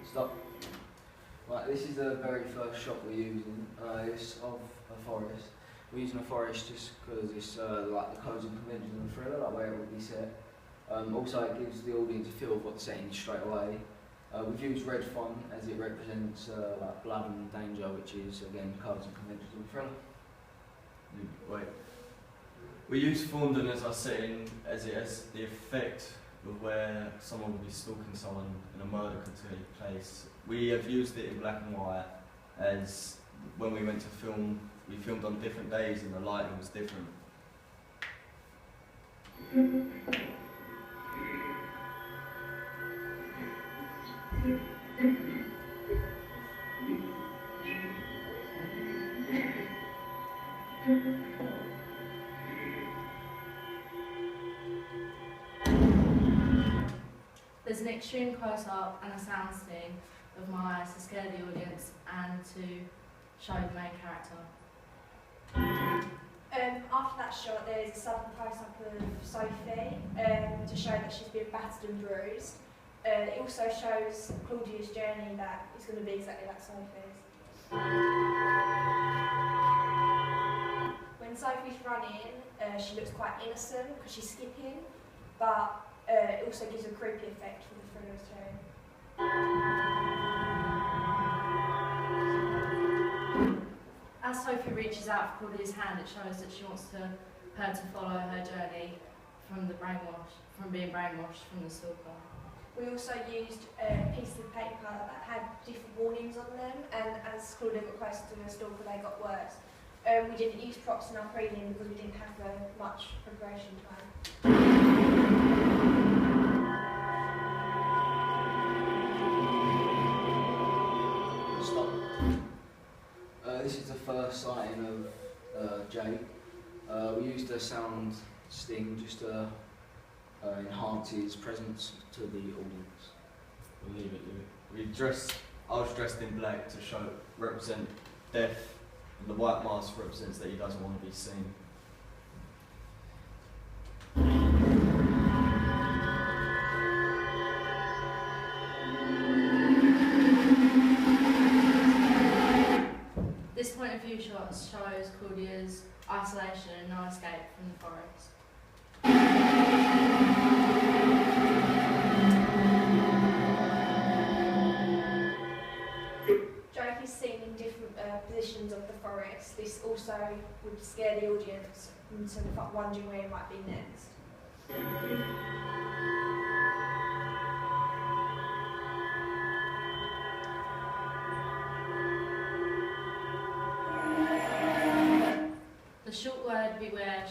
Stop. Right, this is the very first shot we're using. It's of a forest. We're using a forest just because it's like the codes and conventions of the thriller, like where it would be set. Also, it gives the audience a feel of what the setting is straight away. We've used red font as it represents like blood and danger, which is again codes and conventions of the thriller. Wait. We use Thorndon as our setting as it has the effect of where someone would be stalking someone and a murder could take place. We have used it in black and white as when we went to film, we filmed on different days and the lighting was different. There's an extreme close-up and a sound sting of my eyes to scare the audience and to show the main character. After that shot, there is a sudden close-up of Sophie to show that she's been battered and bruised. It also shows Claudia's journey that is going to be exactly like Sophie's. When Sophie's running, she looks quite innocent because she's skipping, but it also gives a creepy effect for the thrillers too. As Sophie reaches out for Claudia's hand, it shows that she wants her to follow her journey from being brainwashed from the stalker. We also used pieces of paper that had different warnings on them, and as Claudia got closer to the stalker, they got worse. We didn't use props in our prelim because we didn't have much preparation time. Stop. This is the first sighting of Jake. We used the sound sting just to enhance his presence to the audience. We'll leave it. I was dressed in black to represent death, and the white mask represents that he doesn't want to be seen. This point of view shot shows Claudia's isolation and no escape from the forest. Jake is seen in different positions of the forest. This also would scare the audience into wondering where he might be next. The short word beware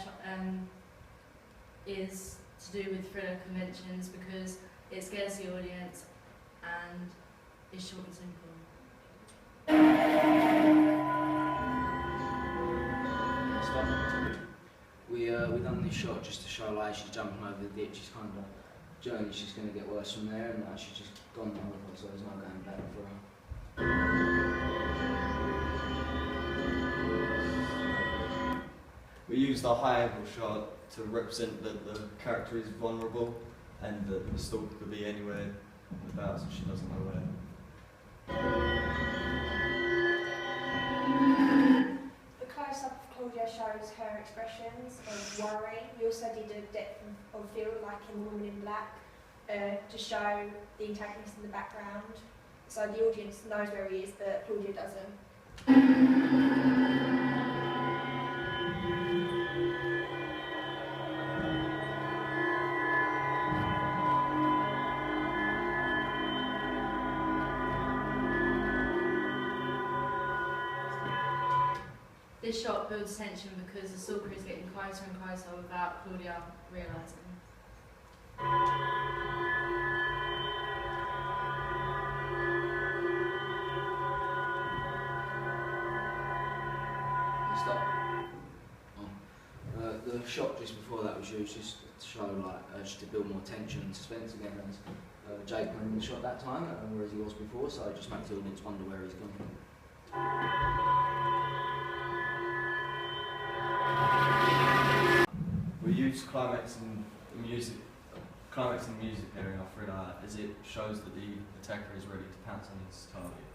is to do with thriller conventions because it scares the audience and is short and simple. Stop. We done this shot just to show like she's jumping over the ditch. She's kind of journey's just going to get worse from there, and she's just gone over, so there's no going back for her. We used a high angle shot to represent that the character is vulnerable and that the stalker could be anywhere about, so she doesn't know where. The close-up of Claudia shows her expressions of worry. We also did a depth of field, like in Woman in Black, to show the antagonist in the background, so the audience knows where he is, but Claudia doesn't. This shot builds tension because the stalker is getting closer and closer without Claudia realising. Stop. Oh. The shot just before that was used just to show just to build more tension and suspense again. As Jake went in the shot that time, whereas he was before, so it just makes the audience wonder where he's gone. We used climax and the music, climax in the music area of Thriller, as it shows that the attacker is ready to pounce on his target.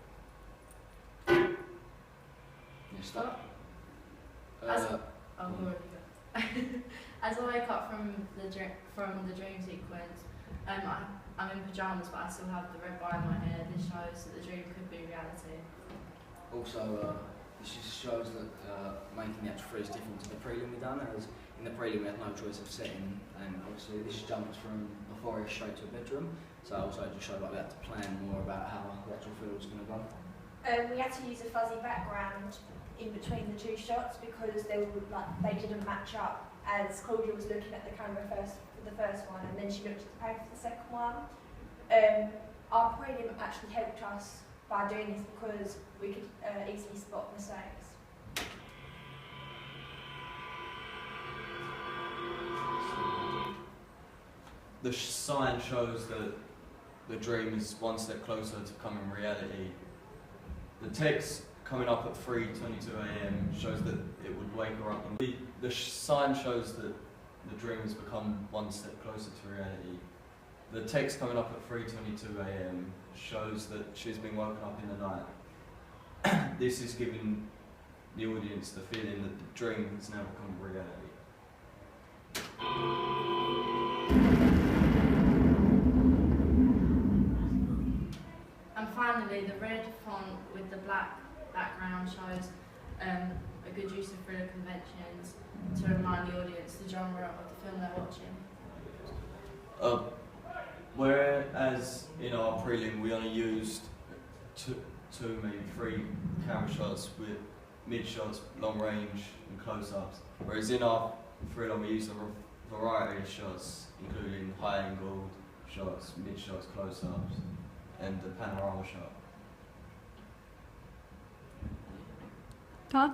You start. I've already got. As I wake up from the dream sequence, I'm in pyjamas, but I still have the red bar in my hair. This shows that the dream could be reality. Also, this just shows that making the actual thriller is different to the prelim we done, as in the prelim we had no choice of setting, and obviously this jumps from a forest straight to a bedroom, so also it just showed like we had to plan more about how the actual thriller was going to go. We had to use a fuzzy background in between the two shots because they didn't match up, as Claudia was looking at the camera first for the first one and then she looked at the page for the second one. Our prelim actually helped us by doing this because we could easily spot mistakes. The sign shows that the dream is one step closer to becoming reality. The text coming up at 3:22 AM shows that it would wake her up. The sign shows that the dream has become one step closer to reality. The text coming up at 3:22 AM shows that she's been woken up in the night. This is giving the audience the feeling that the dream has now become reality. And finally, the red font with the black background shows a good use of thriller conventions to remind the audience the genre of the film they're watching. Whereas in our prelim we only used two, maybe three camera shots with mid shots, long range and close-ups. Whereas in our thriller we used a variety of shots, including high angled shots, mid shots, close-ups, and the panorama shot. Todd?